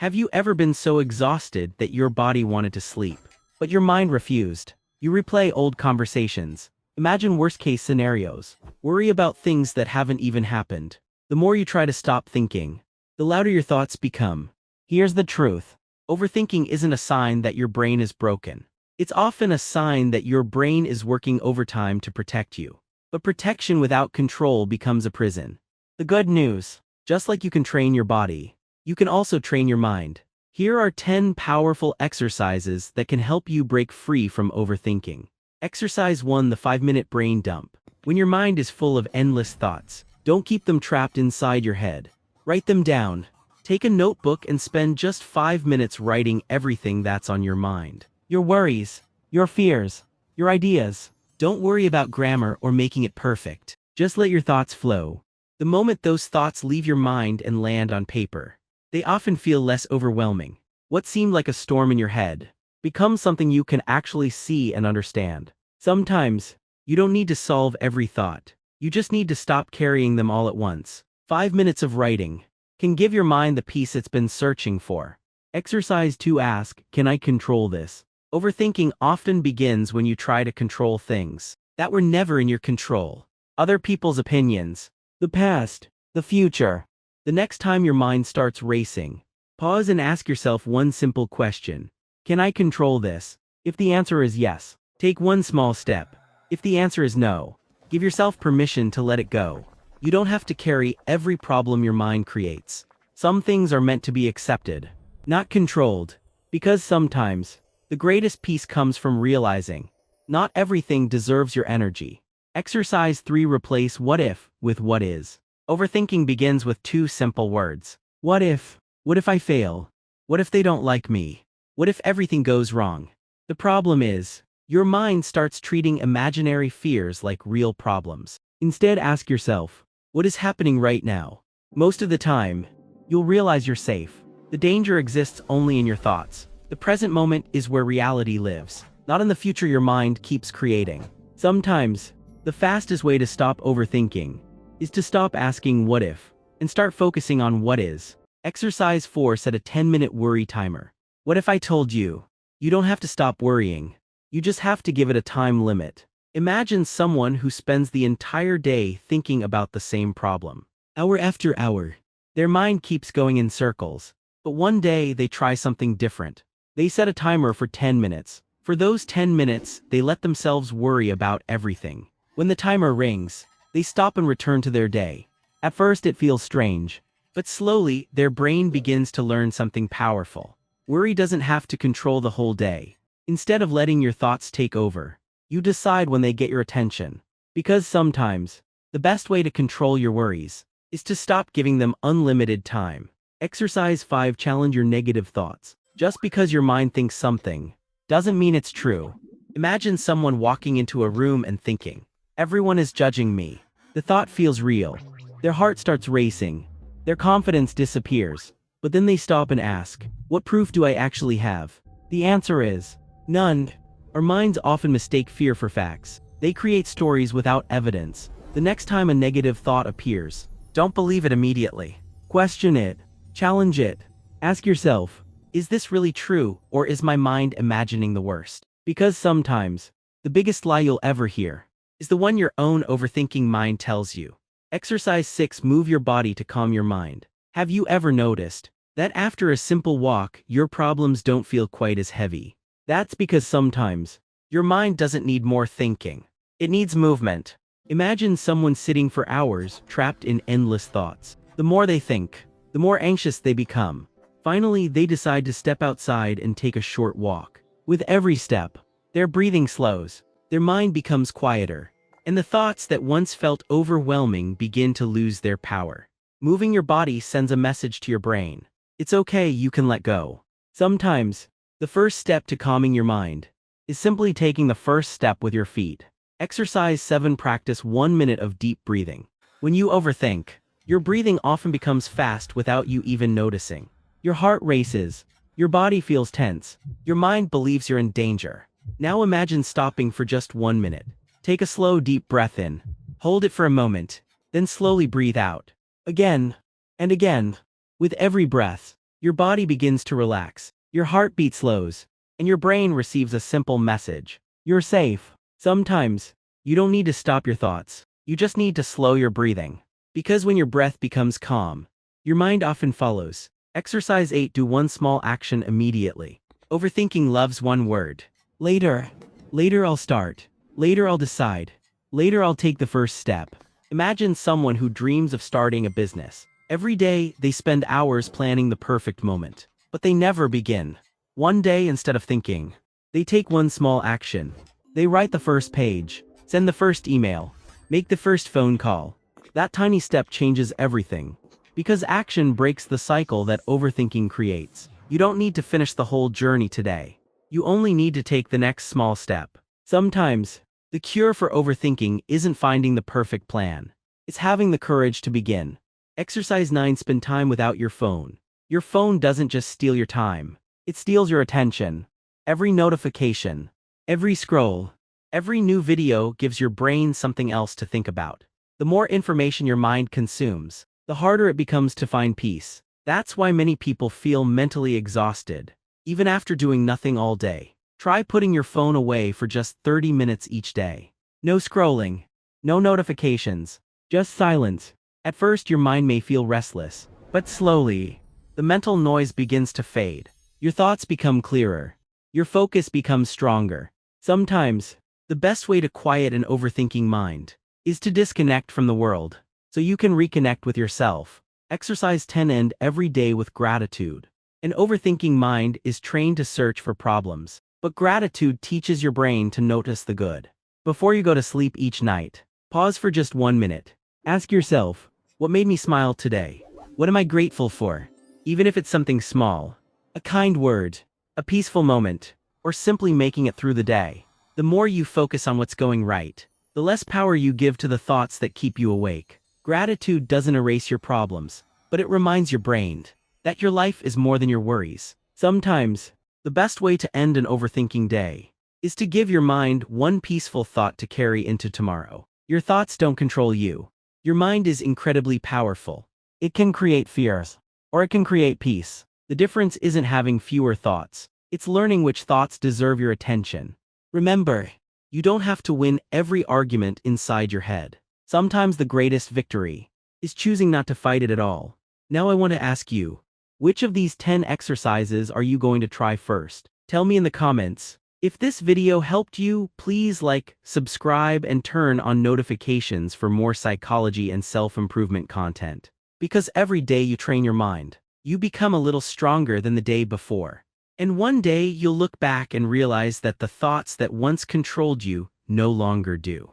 Have you ever been so exhausted that your body wanted to sleep, but your mind refused? You replay old conversations. Imagine worst-case scenarios. Worry about things that haven't even happened. The more you try to stop thinking, the louder your thoughts become. Here's the truth. Overthinking isn't a sign that your brain is broken. It's often a sign that your brain is working overtime to protect you. But protection without control becomes a prison. The good news, just like you can train your body, you can also train your mind. Here are 10 powerful exercises that can help you break free from overthinking. Exercise 1: the 5-minute brain dump. When your mind is full of endless thoughts, don't keep them trapped inside your head. Write them down. Take a notebook and spend just 5 minutes writing everything that's on your mind. Your worries, your fears, your ideas. Don't worry about grammar or making it perfect. Just let your thoughts flow. The moment those thoughts leave your mind and land on paper, they often feel less overwhelming. What seemed like a storm in your head becomes something you can actually see and understand. Sometimes, you don't need to solve every thought. You just need to stop carrying them all at once. 5 minutes of writing can give your mind the peace it's been searching for. Exercise 2: ask, can I control this? Overthinking often begins when you try to control things that were never in your control. Other people's opinions, the past, the future. The next time your mind starts racing, pause and ask yourself one simple question. Can I control this? If the answer is yes, take one small step. If the answer is no, give yourself permission to let it go. You don't have to carry every problem your mind creates. Some things are meant to be accepted, not controlled, because sometimes, the greatest peace comes from realizing, not everything deserves your energy. Exercise 3: replace what if with what is. Overthinking begins with 2 simple words. What if? What if I fail? What if they don't like me? What if everything goes wrong? The problem is, your mind starts treating imaginary fears like real problems. Instead, ask yourself, what is happening right now? Most of the time, you'll realize you're safe. The danger exists only in your thoughts. The present moment is where reality lives, not in the future your mind keeps creating. Sometimes, the fastest way to stop overthinking is to stop asking what if and start focusing on what is. Exercise 4: set a 10-minute worry timer. What if I told you? You don't have to stop worrying. You just have to give it a time limit. Imagine someone who spends the entire day thinking about the same problem. Hour after hour, their mind keeps going in circles. But one day they try something different. They set a timer for 10 minutes. For those 10 minutes, they let themselves worry about everything. When the timer rings, they stop and return to their day. At first it feels strange, but slowly their brain begins to learn something powerful. Worry doesn't have to control the whole day. Instead of letting your thoughts take over, you decide when they get your attention. Because sometimes, the best way to control your worries is to stop giving them unlimited time. Exercise 5: challenge your negative thoughts. Just because your mind thinks something doesn't mean it's true. Imagine someone walking into a room and thinking, everyone is judging me. The thought feels real. Their heart starts racing. Their confidence disappears. But then they stop and ask, what proof do I actually have? The answer is none. Our minds often mistake fear for facts. They create stories without evidence. The next time a negative thought appears, don't believe it immediately. Question it. Challenge it. Ask yourself, is this really true, or is my mind imagining the worst? Because sometimes, the biggest lie you'll ever hear is the one your own overthinking mind tells you. Exercise 6: move your body to calm your mind. Have you ever noticed that after a simple walk, your problems don't feel quite as heavy? That's because sometimes, your mind doesn't need more thinking. It needs movement. Imagine someone sitting for hours, trapped in endless thoughts. The more they think, the more anxious they become. Finally, they decide to step outside and take a short walk. With every step, their breathing slows, their mind becomes quieter, and the thoughts that once felt overwhelming begin to lose their power. Moving your body sends a message to your brain. It's okay, you can let go. Sometimes, the first step to calming your mind is simply taking the first step with your feet. Exercise 7: practice 1 minute of deep breathing. When you overthink, your breathing often becomes fast without you even noticing. Your heart races, your body feels tense, your mind believes you're in danger. Now imagine stopping for just 1 minute. Take a slow, deep breath in, hold it for a moment, then slowly breathe out. Again and again. With every breath, Your body begins to relax, your heartbeat slows, and your brain receives a simple message. You're safe. Sometimes, you don't need to stop your thoughts. You just need to slow your breathing. Because when your breath becomes calm, your mind often follows. Exercise 8. Do one small action immediately. Overthinking loves one word. Later. Later I'll start. Later I'll decide. Later I'll take the first step. Imagine someone who dreams of starting a business. Every day, they spend hours planning the perfect moment. But they never begin. One day, instead of thinking, they take one small action. They write the first page, send the first email, make the first phone call. That tiny step changes everything. Because action breaks the cycle that overthinking creates. You don't need to finish the whole journey today. You only need to take the next small step. Sometimes, the cure for overthinking isn't finding the perfect plan. It's having the courage to begin. Exercise 9. Spend time without your phone. Your phone doesn't just steal your time. It steals your attention. Every notification, every scroll, every new video gives your brain something else to think about. The more information your mind consumes, the harder it becomes to find peace. That's why many people feel mentally exhausted, even after doing nothing all day. Try putting your phone away for just 30 minutes each day. No scrolling, no notifications, just silence. At first your mind may feel restless, but slowly, the mental noise begins to fade. Your thoughts become clearer. Your focus becomes stronger. Sometimes, the best way to quiet an overthinking mind is to disconnect from the world, so you can reconnect with yourself. Exercise 10. End every day with gratitude. An overthinking mind is trained to search for problems, but gratitude teaches your brain to notice the good. Before you go to sleep each night, pause for just 1 minute. Ask yourself, what made me smile today? What am I grateful for? Even if it's something small, a kind word, a peaceful moment, or simply making it through the day. The more you focus on what's going right, the less power you give to the thoughts that keep you awake. Gratitude doesn't erase your problems, but it reminds your brain that your life is more than your worries. Sometimes, the best way to end an overthinking day is to give your mind one peaceful thought to carry into tomorrow. Your thoughts don't control you. Your mind is incredibly powerful. It can create fears, or it can create peace. The difference isn't having fewer thoughts. It's learning which thoughts deserve your attention. Remember, you don't have to win every argument inside your head. Sometimes the greatest victory is choosing not to fight it at all. Now I want to ask you, which of these 10 exercises are you going to try first? Tell me in the comments. If this video helped you, please like, subscribe, and turn on notifications for more psychology and self-improvement content. Because every day you train your mind, you become a little stronger than the day before. And one day you'll look back and realize that the thoughts that once controlled you no longer do.